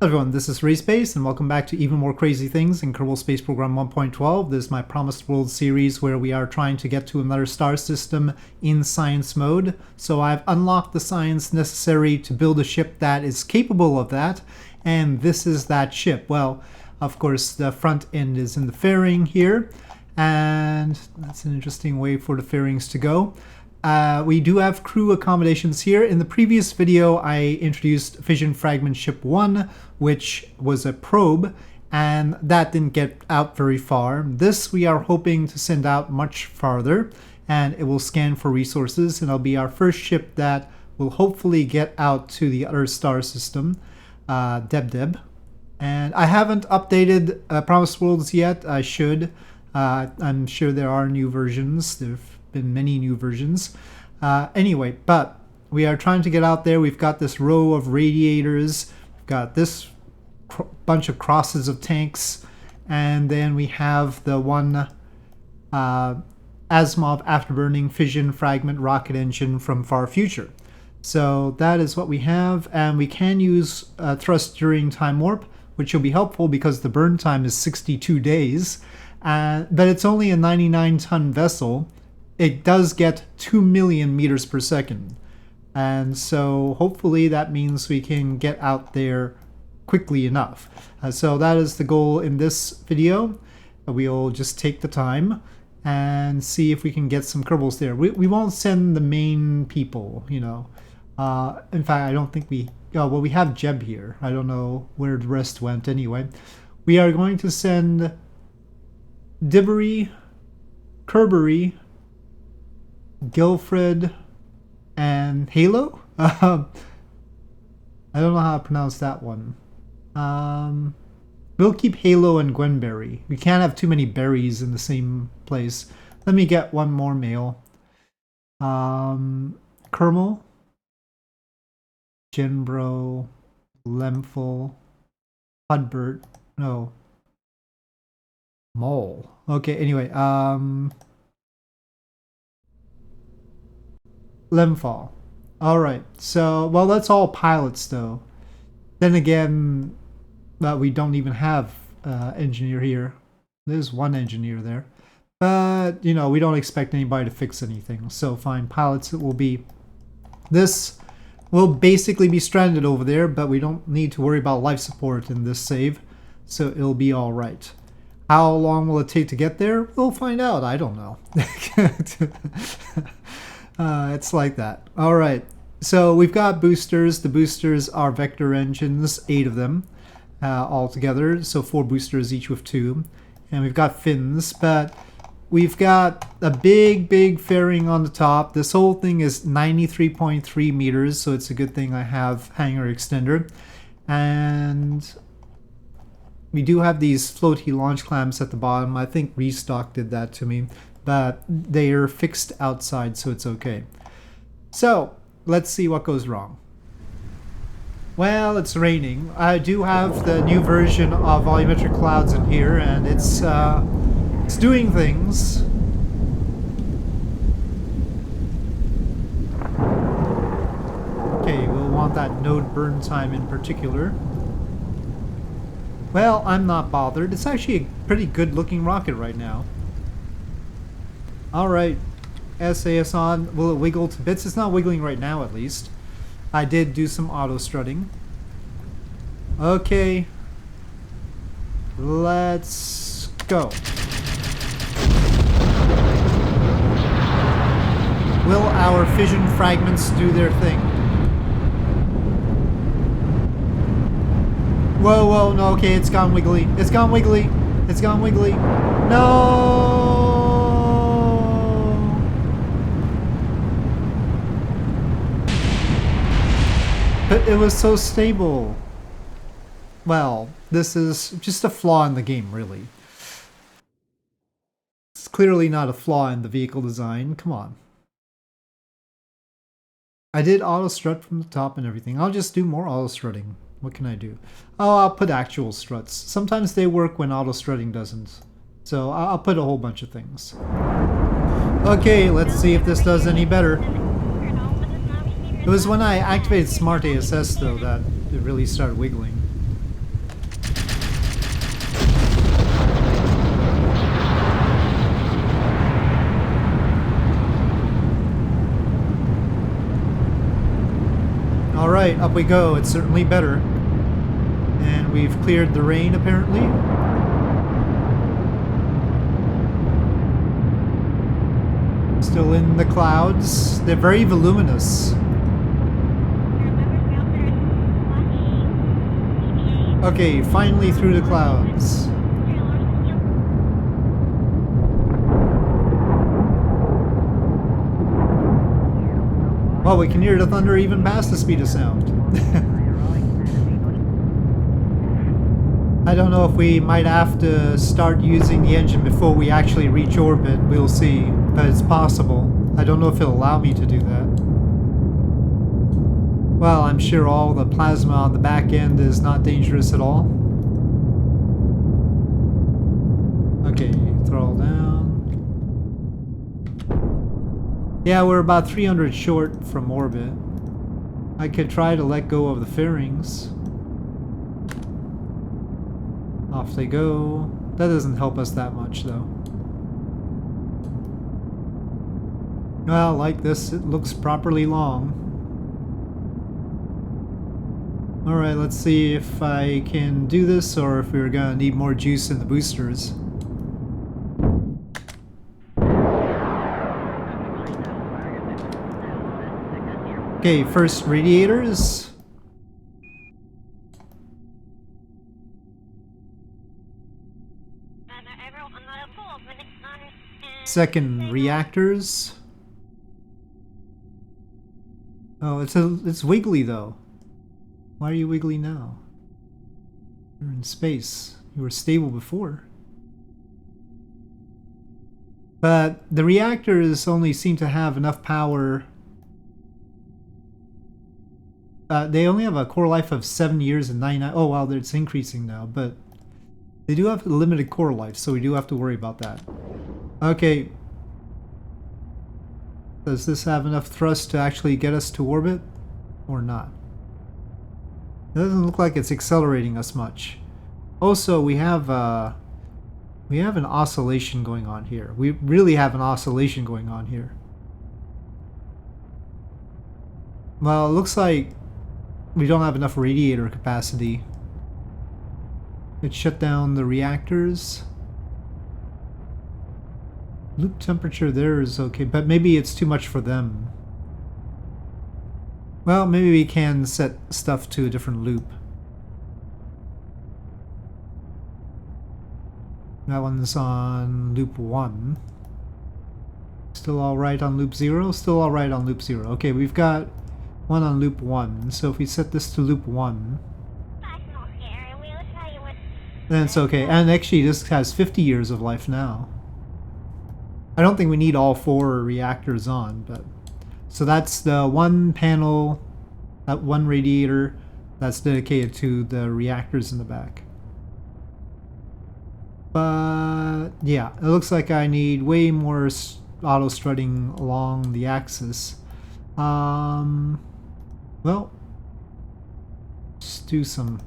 Hello everyone, this is RaySpace and welcome back to Even More Crazy Things in Kerbal Space Program 1.12. This is my Promised World series where we are trying to get to another star system in science mode. So I've unlocked the science necessary to build a ship that is capable of that, and this is that ship. Well, of course, the front end is in the fairing here, and that's an interesting way for the fairings to go. We do have crew accommodations here. In the previous video, I introduced Fission Fragment Ship 1, which was a probe, and that didn't get out very far. This we are hoping to send out much farther, and it will scan for resources, and it'll be our first ship that will hopefully get out to the other star system, Deb. And I haven't updated Promised Worlds yet. I should. I'm sure there are new versions. There've been many new versions. Anyway, but we are trying to get out there. We've got this row of radiators. We've got this bunch of crosses of tanks. And then we have the one Asimov afterburning fission fragment rocket engine from far future. So that is what we have. And we can use thrust during time warp, which will be helpful because the burn time is 62 days. But it's only a 99-ton vessel. It does get 2 million meters per second. And so hopefully that means we can get out there quickly enough. So that is the goal in this video. We'll just take the time and see if we can get some Kerbals there. We won't send the main people, you know. In fact, I don't think we... Oh, well, we have Jeb here. I don't know where the rest went anyway. We are going to send Dibbery, Kerbery, Gilfred, and Halo? I don't know how to pronounce that one. We'll keep Halo and Gwenberry. We can't have too many berries in the same place. Let me get one more male. Kermel, Genbro, Lemfel, Hudbert, no. Mole. Okay, anyway, Lemfall. Alright, so, well, that's all pilots, though. Then again, we don't even have engineer here. There's one engineer there. But, you know, we don't expect anybody to fix anything. So, fine, pilots it will be. This will basically be stranded over there, but we don't need to worry about life support in this save. So, it'll be alright. How long will it take to get there? We'll find out. I don't know. It's like that. All right. So we've got boosters. The boosters are vector engines, 8 of them altogether. So 4 boosters, each with 2. And we've got fins, but we've got a big fairing on the top. This whole thing is 93.3 meters, so it's a good thing I have hangar extender. And we do have these floaty launch clamps at the bottom. I think Restock did that to me. But they are fixed outside, so it's okay. So, let's see what goes wrong. Well, it's raining. I do have the new version of volumetric clouds in here, and it's doing things. Okay, we'll want that node burn time in particular. Well, I'm not bothered. It's actually a pretty good looking rocket right now. Alright, SAS on. Will it wiggle to bits? It's not wiggling right now, at least. I did do some auto strutting. Okay. Let's go. Will our fission fragments do their thing? Whoa, no, okay, it's gone wiggly. It's gone wiggly. It's gone wiggly. No! But it was so stable. Well, this is just a flaw in the game, really. It's clearly not a flaw in the vehicle design. Come on. I did auto strut from the top and everything. I'll just do more auto strutting. What can I do? Oh, I'll put actual struts. Sometimes they work when auto strutting doesn't. So I'll put a whole bunch of things. Okay, let's see if this does any better. It was when I activated Smart ASS, though, that it really started wiggling. Alright, up we go. It's certainly better. And we've cleared the rain, apparently. Still in the clouds. They're very voluminous. Okay, finally through the clouds. Well, we can hear the thunder even past the speed of sound. I don't know if we might have to start using the engine before we actually reach orbit. We'll see, but it's possible. I don't know if it'll allow me to do that. Well, I'm sure all the plasma on the back end is not dangerous at all. Okay, throttle down. Yeah, we're about 300 short from orbit. I could try to let go of the fairings. Off they go. That doesn't help us that much, though. Well, like this, it looks properly long. Alright, let's see if I can do this or if we're gonna need more juice in the boosters. Okay, first radiators. Second reactors. Oh, it's wiggly though. Why are you wiggly now? You're in space. You were stable before. But the reactors only seem to have enough power. They only have a core life of 7 years and 99. Oh wow, it's increasing now, but they do have a limited core life, so we do have to worry about that. Okay. Does this have enough thrust to actually get us to orbit? Or not? It doesn't look like it's accelerating us much. Also, we have an oscillation going on here. We really have an oscillation going on here. Well, it looks like we don't have enough radiator capacity. It shut down the reactors. Loop temperature there is okay, but maybe it's too much for them. Well, maybe we can set stuff to a different loop. That one's on loop 1. Still alright on loop 0? Still alright on loop 0. Okay, we've got one on loop 1. So if we set this to loop 1, then it's okay. And actually this has 50 years of life now. I don't think we need all 4 reactors on, but... So that's the one panel, that one radiator that's dedicated to the reactors in the back. But yeah, it looks like I need way more auto strutting along the axis. Well, just do some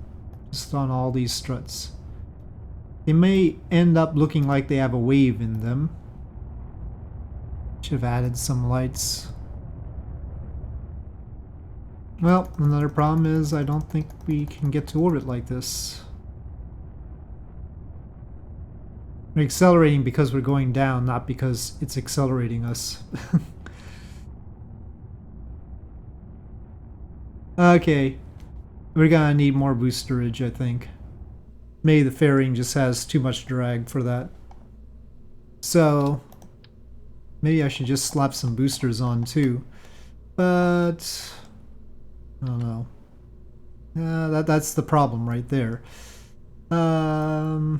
just on all these struts. They may end up looking like they have a wave in them. Should have added some lights. Well, another problem is I don't think we can get to orbit like this. We're accelerating because we're going down, not because it's accelerating us. Okay, we're gonna need more boosterage, I think. Maybe the fairing just has too much drag for that. So, maybe I should just slap some boosters on too. But... I don't know. That's the problem right there. How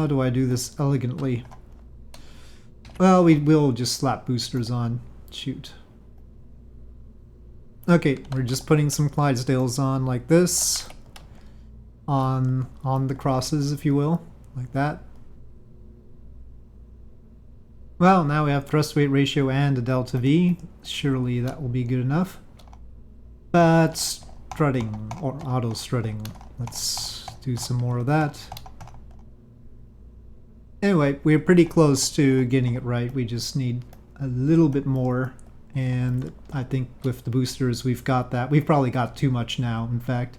do I do this elegantly? Well, we will just slap boosters on. Shoot. Okay, we're just putting some Clydesdales on like this. On the crosses, if you will. Like that. Well, now we have thrust weight ratio and a delta V. Surely that will be good enough. But strutting, or auto strutting. Let's do some more of that. Anyway, we're pretty close to getting it right. We just need a little bit more And I think with the boosters we've got that. We've probably got too much now, in fact.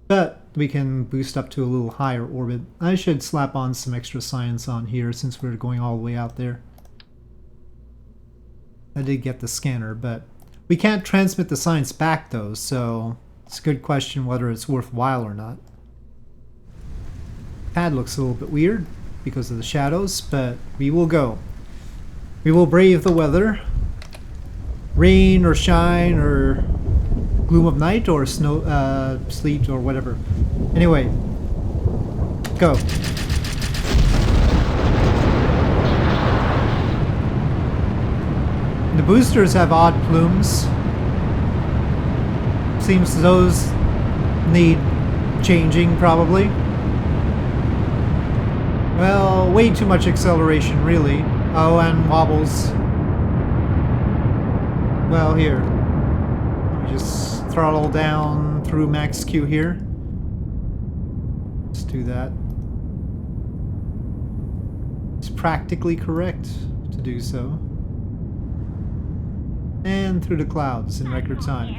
But we can boost up to a little higher orbit. I should slap on some extra science on here since we're going all the way out there. I did get the scanner, but we can't transmit the science back though, so it's a good question whether it's worthwhile or not. Pad looks a little bit weird because of the shadows, but we will go. We will brave the weather. Rain or shine or gloom of night or snow, sleet or whatever. Anyway, go. The boosters have odd plumes. Seems those need changing probably. Well, way too much acceleration really. Oh, and wobbles. Well, here. Let me just throttle down through max Q here. Let's do that. It's practically correct to do so. And through the clouds in record time.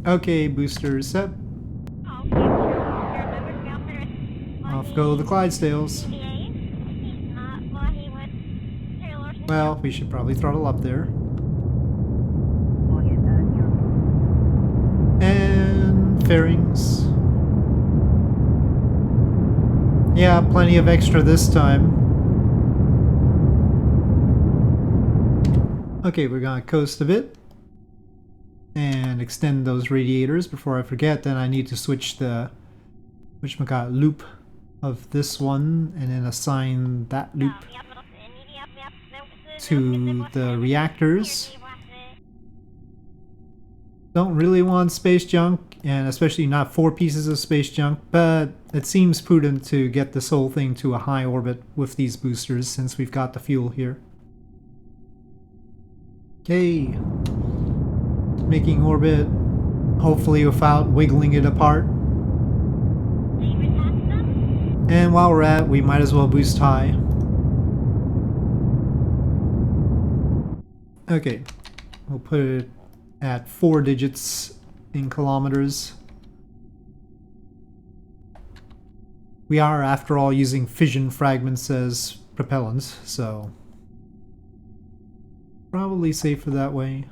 Okay, boosters set. Off go the Clydesdales. Well, we should probably throttle up there. And fairings. Yeah, plenty of extra this time. Okay, we're gonna coast a bit and extend those radiators before I forget. Then I need to switch the loop of this one and then assign that loop to the reactors. Don't really want space junk, and especially not 4 pieces of space junk, but it seems prudent to get this whole thing to a high orbit with these boosters since we've got the fuel here. Okay, making orbit, hopefully without wiggling it apart. And while we're at, we might as well boost high. Okay, we'll put it at 4 digits in kilometers. We are, after all, using fission fragments as propellants, so probably safer that way.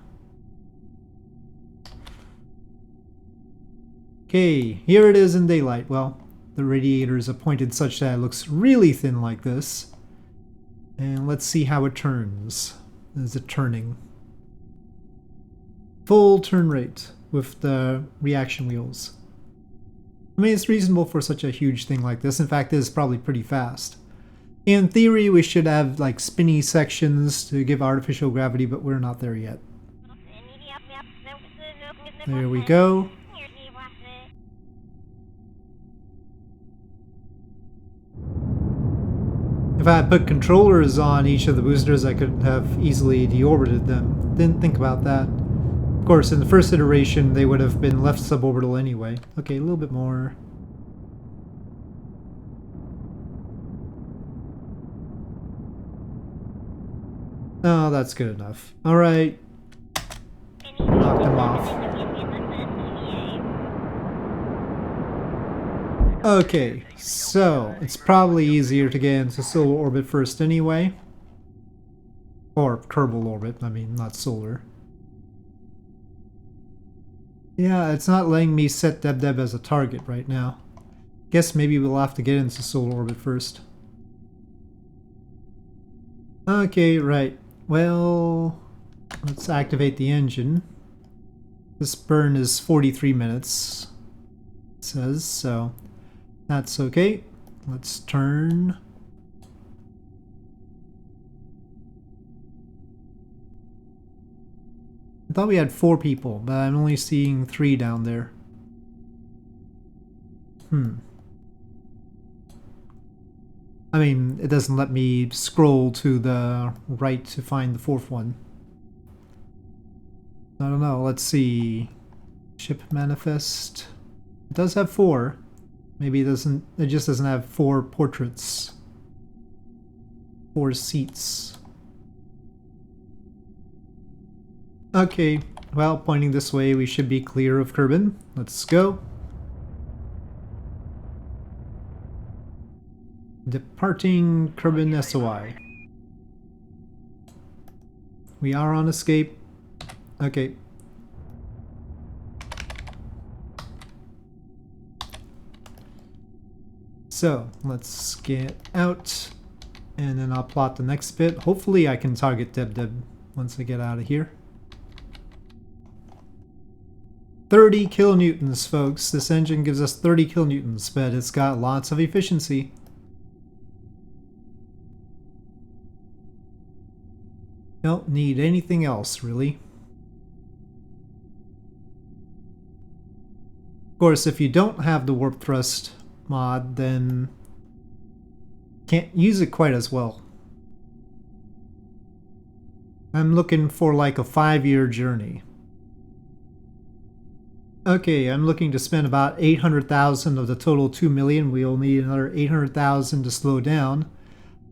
Okay, here it is in daylight. Well, the radiators are pointed such that it looks really thin like this. And let's see how it turns. Is it turning? Full turn rate with the reaction wheels. I mean, it's reasonable for such a huge thing like this. In fact, it is probably pretty fast. In theory, we should have like spinny sections to give artificial gravity, but we're not there yet. There we go. If I had put controllers on each of the boosters, I could have easily deorbited them. Didn't think about that. Of course, in the first iteration, they would have been left suborbital anyway. Okay, a little bit more. Oh, that's good enough. Alright. Knocked him off. Okay, so it's probably easier to get into solar orbit first anyway. Or Kerbal orbit, I mean, not solar. Yeah, it's not letting me set Deb as a target right now. Guess maybe we'll have to get into solar orbit first. Okay, right. Well, let's activate the engine. This burn is 43 minutes, it says, so that's okay. Let's turn. I thought we had 4 people, but I'm only seeing 3 down there. I mean, it doesn't let me scroll to the right to find the 4th one. I don't know, let's see. Ship manifest. It does have 4. Maybe it just doesn't have 4 portraits. 4 seats. Okay, well, pointing this way, we should be clear of Kerbin. Let's go. Departing Kerbin SOI. We are on escape. Okay. So, let's get out, and then I'll plot the next bit. Hopefully I can target Deb once I get out of here. 30 kilonewtons, folks. This engine gives us 30 kilonewtons, but it's got lots of efficiency. Don't need anything else, really. Of course, if you don't have the warp thrust mod, then can't use it quite as well. I'm looking for like a 5-year journey. Okay, I'm looking to spend about 800,000 of the total 2 million. We'll need another 800,000 to slow down.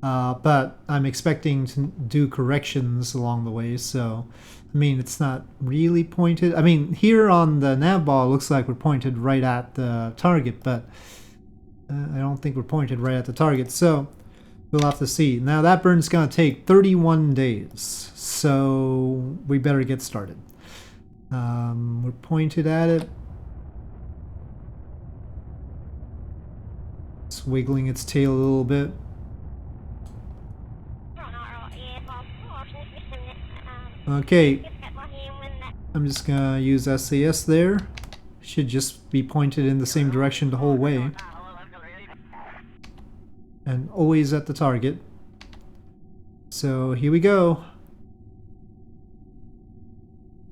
But I'm expecting to do corrections along the way, so I mean, it's not really pointed. I mean, here on the nav ball, it looks like we're pointed right at the target, but I don't think we're pointed right at the target, so we'll have to see. Now, that burn's going to take 31 days, so we better get started. We're pointed at it. It's wiggling its tail a little bit. Okay, I'm just gonna use SAS there. Should just be pointed in the same direction the whole way. And always at the target. So here we go.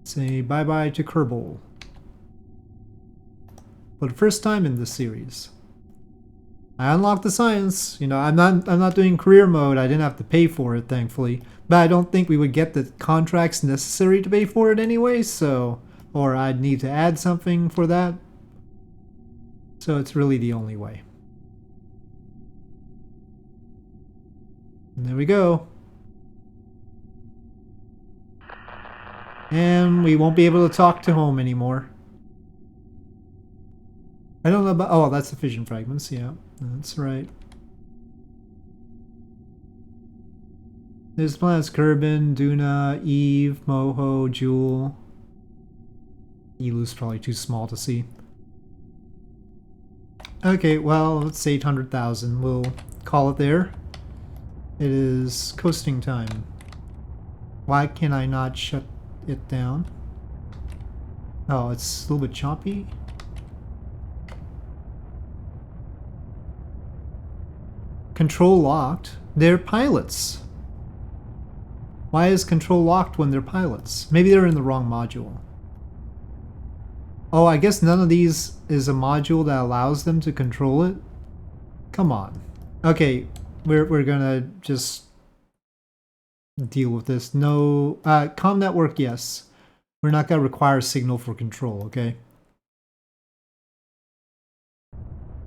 Say bye-bye to Kerbal. For the first time in this series. I unlocked the science. You know, I'm not doing career mode. I didn't have to pay for it, thankfully. But I don't think we would get the contracts necessary to pay for it anyway, so... Or I'd need to add something for that. So it's really the only way. And there we go. And we won't be able to talk to home anymore. I don't know about... Oh, that's the fission fragments, yeah. That's right. There's planets Kerbin, Duna, Eve, Moho, Jewel. Elu's probably too small to see. Okay, well, it's 800,000. We'll call it there. It is coasting time. Why can I not shut it down? Oh, it's a little bit choppy. Control locked. They're pilots. Why is control locked when they're pilots? Maybe they're in the wrong module. Oh, I guess none of these is a module that allows them to control it? Come on. Okay, we're gonna just deal with this. No, comm network, yes. We're not gonna require signal for control, okay?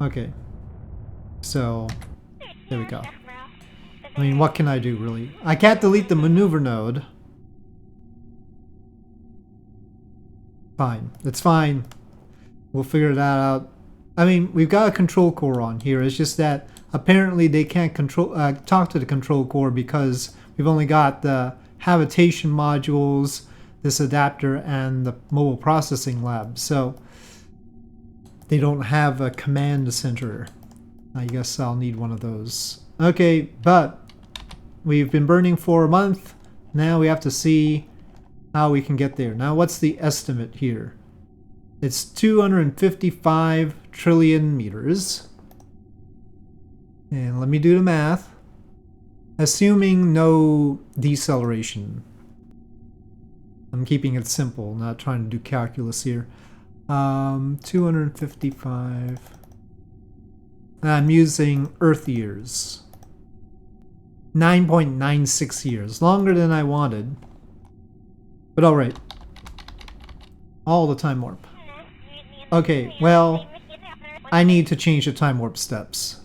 Okay. So, there we go. I mean, what can I do, really? I can't delete the maneuver node. Fine. It's fine. We'll figure that out. I mean, we've got a control core on here. It's just that apparently they can't talk to the control core because we've only got the habitation modules, this adapter, and the mobile processing lab. So they don't have a command center. I guess I'll need one of those. Okay, but we've been burning for a month. Now we have to see how we can get there. Now, what's the estimate here? It's 255 trillion meters. And let me do the math. Assuming no deceleration. I'm keeping it simple, not trying to do calculus here. 255. I'm using Earth years. 9.96 years. Longer than I wanted. But alright. All the time warp. Okay, well, I need to change the time warp steps.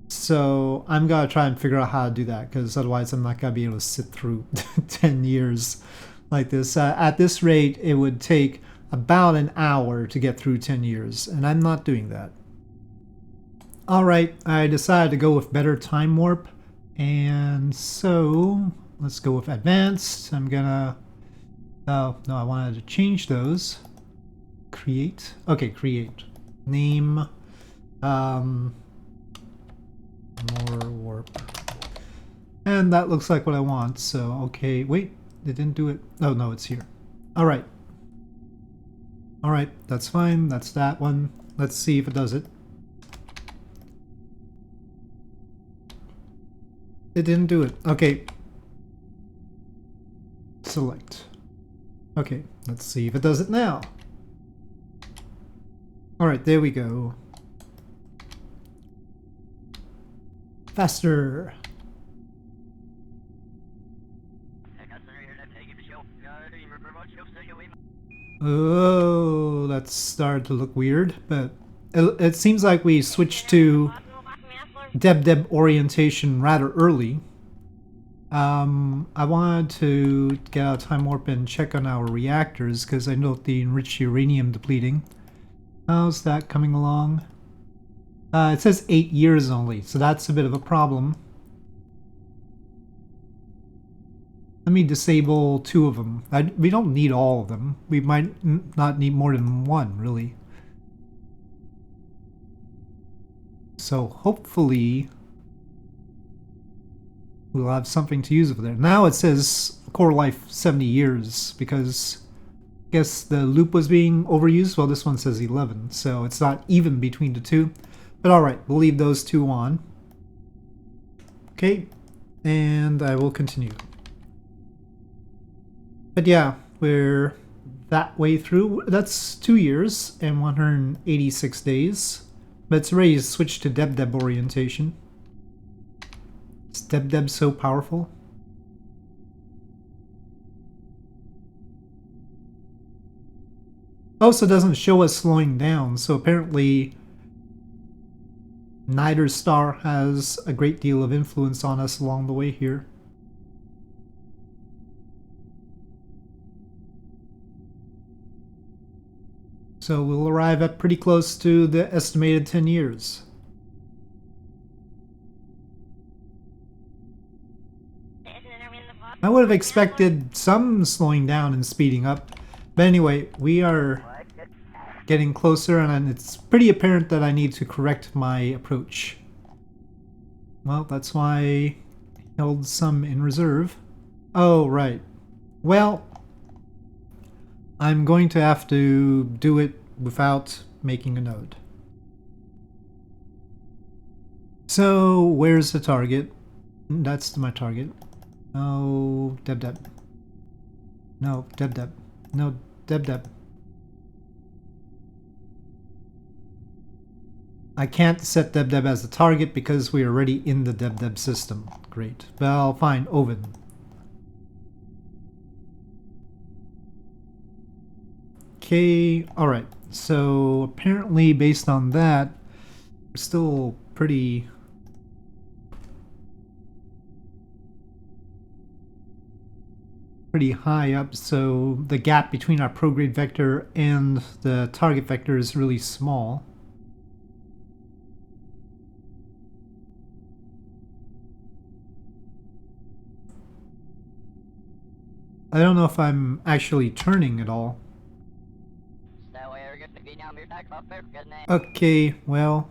So I'm gonna try and figure out how to do that, because otherwise I'm not gonna be able to sit through 10 years like this. At this rate, it would take about an hour to get through 10 years, and I'm not doing that. Alright, I decided to go with better time warp, and so let's go with advanced. I'm gonna... Oh, no, I wanted to change those. Create. Okay, create. Name. More warp. And that looks like what I want, so okay. Wait, it didn't do it. Oh, no, it's here. Alright. Alright, that's fine. That's that one. Let's see if it does it. It didn't do it. Okay. Select. Okay, let's see if it does it now. Alright, there we go. Faster. Oh, that's started to look weird, but it seems like we switched to Deb orientation rather early. I wanted to get out of time warp and check on our reactors because I note the enriched uranium depleting. How's that coming along? It says 8 years only, so that's a bit of a problem. Let me disable 2 of them. We don't need all of them. We might not need more than 1, really. So hopefully we'll have something to use over there. Now it says core life 70 years because I guess the loop was being overused. Well, this one says 11, so it's not even between the two. But alright, we'll leave those 2 on. Okay, and I will continue. But yeah, we're that way through. That's 2 years and 186 days. But it's ready to switch to Deb orientation. Is Deb so powerful? Also doesn't show us slowing down, so apparently neither star has a great deal of influence on us along the way here. So we'll arrive at pretty close to the estimated 10 years. I would have expected some slowing down and speeding up. But anyway, we are getting closer, and it's pretty apparent that I need to correct my approach. Well, that's why I held some in reserve. Oh, right. Well, I'm going to have to do it without making a node. So, where's the target? That's my target. No, Deb. No, Deb. No, Deb. I can't set Deb as the target because we're already in the Deb system. Great. Well, fine, Ovid. Okay, alright. So apparently based on that, we're still pretty high up, so the gap between our prograde vector and the target vector is really small. I don't know if I'm actually turning at all. Okay, well...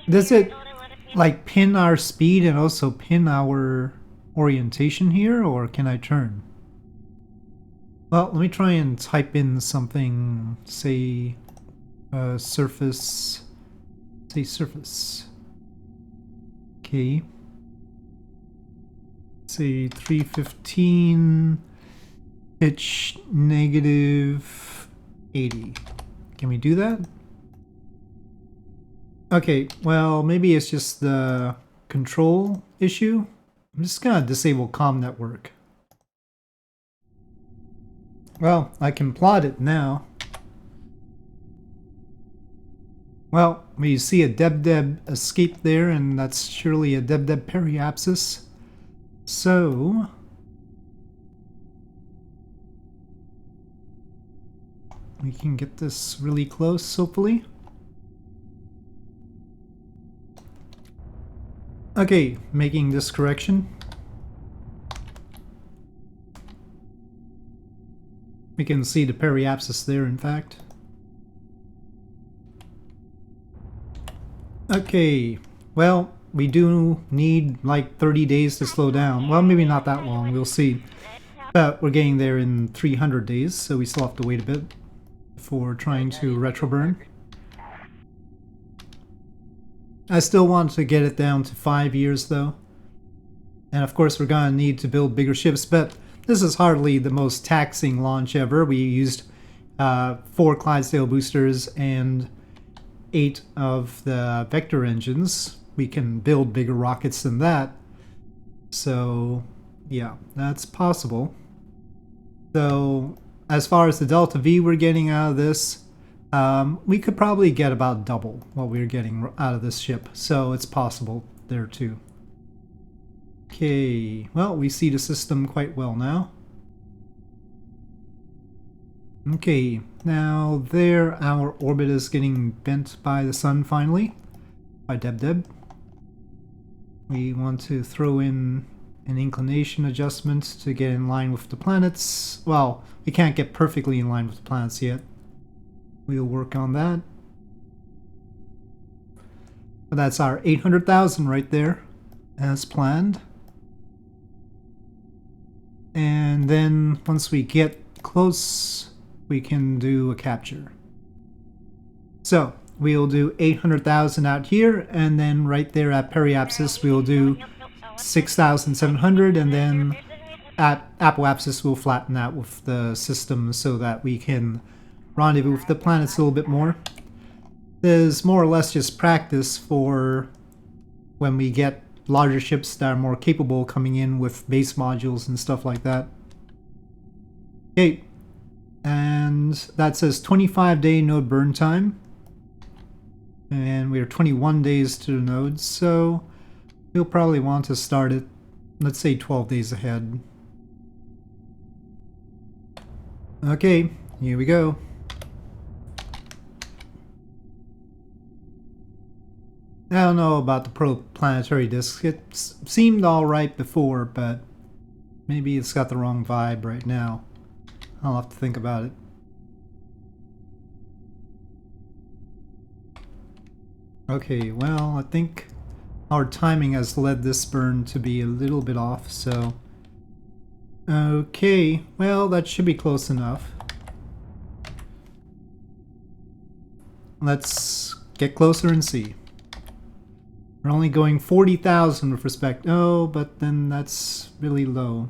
Does it like pin our speed and also pin our orientation here, or can I turn? Well, let me try and type in something, say surface, say surface. Okay. Say 315, pitch negative 80. Can we do that? Okay, well, maybe it's just the control issue. I'm just gonna disable comm network. Well, I can plot it now. Well, we see a Deb escape there, and that's surely a Deb periapsis. So we can get this really close, hopefully. Okay, making this correction. We can see the periapsis there, in fact. Okay, well, we do need like 30 days to slow down. Well, maybe not that long, we'll see. But we're getting there in 300 days, so we still have to wait a bit before trying to retroburn. I still want to get it down to 5 years, though. And of course, we're going to need to build bigger ships, but this is hardly the most taxing launch ever. We used 4 Clydesdale boosters and 8 of the vector engines. We can build bigger rockets than that. So, yeah, that's possible. So, as far as the Delta V we're getting out of this, we could probably get about double what we're getting out of this ship. So, it's possible there too. Okay, well, we see the system quite well now. Okay, now there our orbit is getting bent by the sun finally, by Deb. We want to throw in an inclination adjustment to get in line with the planets. Well, we can't get perfectly in line with the planets yet. We'll work on that. But that's our 800,000 right there, as planned. And then once we get close, we can do a capture. So we'll do 800,000 out here, and then right there at periapsis we'll do 6,700, and then at apoapsis we'll flatten out with the system so that we can rendezvous with the planets a little bit more. There's more or less just practice for when we get larger ships that are more capable coming in with base modules and stuff like that. Okay, and that says 25-day node burn time. And we are 21 days to the node, so we'll probably want to start it, let's say 12 days ahead. Okay, here we go. I don't know about the protoplanetary disk. It seemed alright before, but maybe it's got the wrong vibe right now. I'll have to think about it. Okay, well, I think our timing has led this burn to be a little bit off, so... Okay, well, that should be close enough. Let's get closer and see. We're only going 40,000 with respect... Oh, but then that's really low.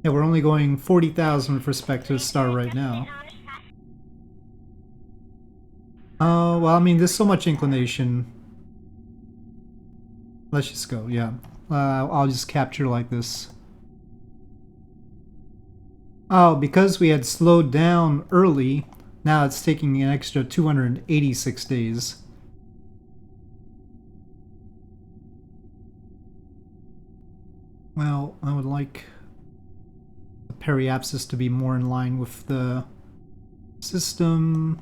Yeah, we're only going 40,000 with respect to the star right now. Oh, well, I mean, there's so much inclination. Let's just go, yeah. I'll just capture like this. Oh, because we had slowed down early, now it's taking an extra 286 days. Well, I would like the periapsis to be more in line with the system.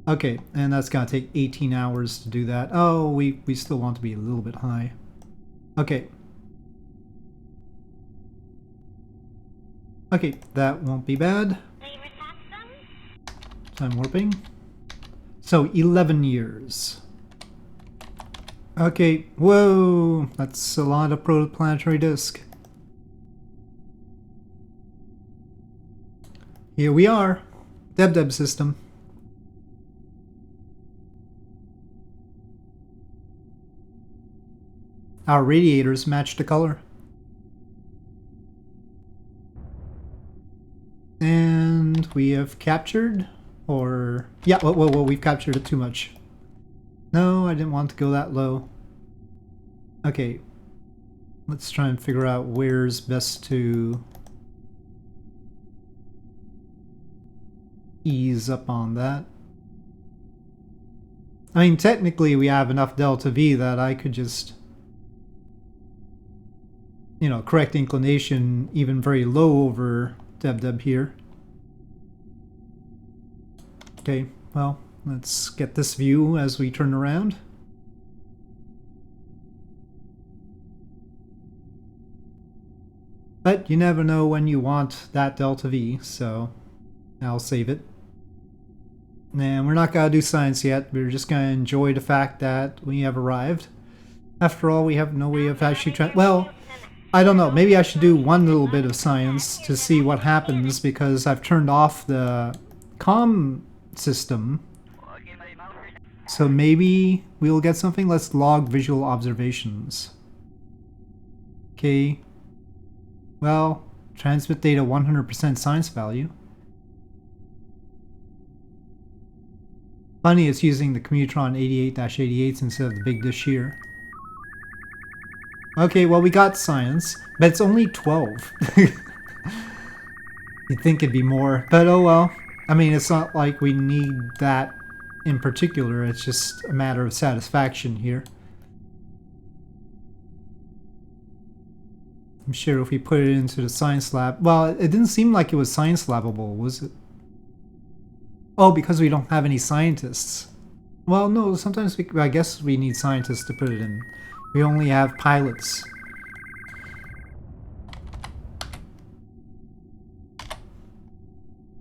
Okay, and that's gonna take 18 hours to do that. Oh, we still want to be a little bit high. Okay. Okay, that won't be bad. Time warping. So, 11 years. Okay, whoa! That's a lot of protoplanetary disk. Here we are. Deb system. Our radiators match the color. And we have captured, or... Yeah, whoa, we've captured it too much. No, I didn't want to go that low. Okay, let's try and figure out where's best to ease up on that. I mean, technically we have enough delta V that I could just, you know, correct inclination even very low over Deb here. Okay, well, let's get this view as we turn around. But you never know when you want that delta V, so I'll save it. And we're not going to do science yet. We're just going to enjoy the fact that we have arrived. After all, we have no way of actually well, I don't know. Maybe I should do one little bit of science to see what happens, because I've turned off the comm system. So maybe we'll get something. Let's log visual observations. Okay. Well, transmit data 100% science value. Funny, it's using the Commutron 88-88s instead of the big dish here. Okay, well, we got science, but it's only 12. You'd think it'd be more, but oh well. I mean, it's not like we need that in particular, it's just a matter of satisfaction here. I'm sure if we put it into the science lab... Well, it didn't seem like it was science labable, was it? Oh, because we don't have any scientists. Well, no, sometimes I guess we need scientists to put it in. We only have pilots.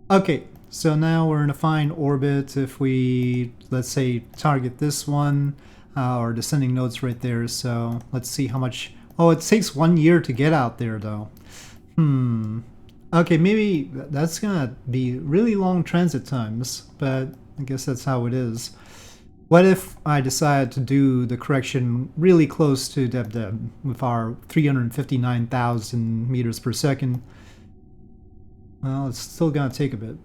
Okay, so now we're in a fine orbit. If we, let's say, target this one, our descending node's right there, so let's see how much... Oh, it takes 1 year to get out there, though. Okay, maybe that's gonna be really long transit times, but I guess that's how it is. What if I decide to do the correction really close to Deb with our 359,000 meters per second? Well, it's still gonna take a bit.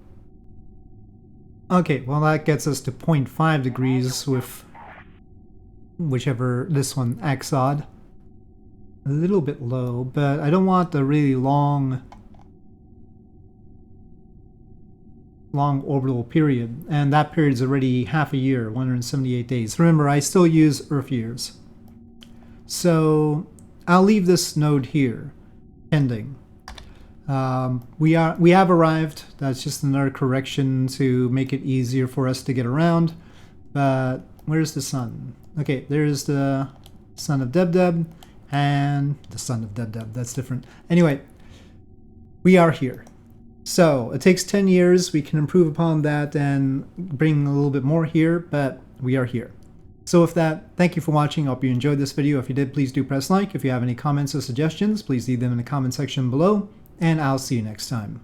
Okay, well that gets us to 0.5 degrees with whichever, this one, XOD. A little bit low, but I don't want the really long orbital period, and that period is already half a year, 178 days. Remember, I still use Earth years. So I'll leave this node here, pending. We have arrived. That's just another correction to make it easier for us to get around. But where's the sun? Okay, there's the sun of Deb, and the sun of Deb. That's different. Anyway, we are here. So it takes 10 years. We can improve upon that and bring a little bit more here, but we are here. So with that, thank you for watching. I hope you enjoyed this video. If you did, please do press like. If you have any comments or suggestions, please leave them in the comment section below, and I'll see you next time.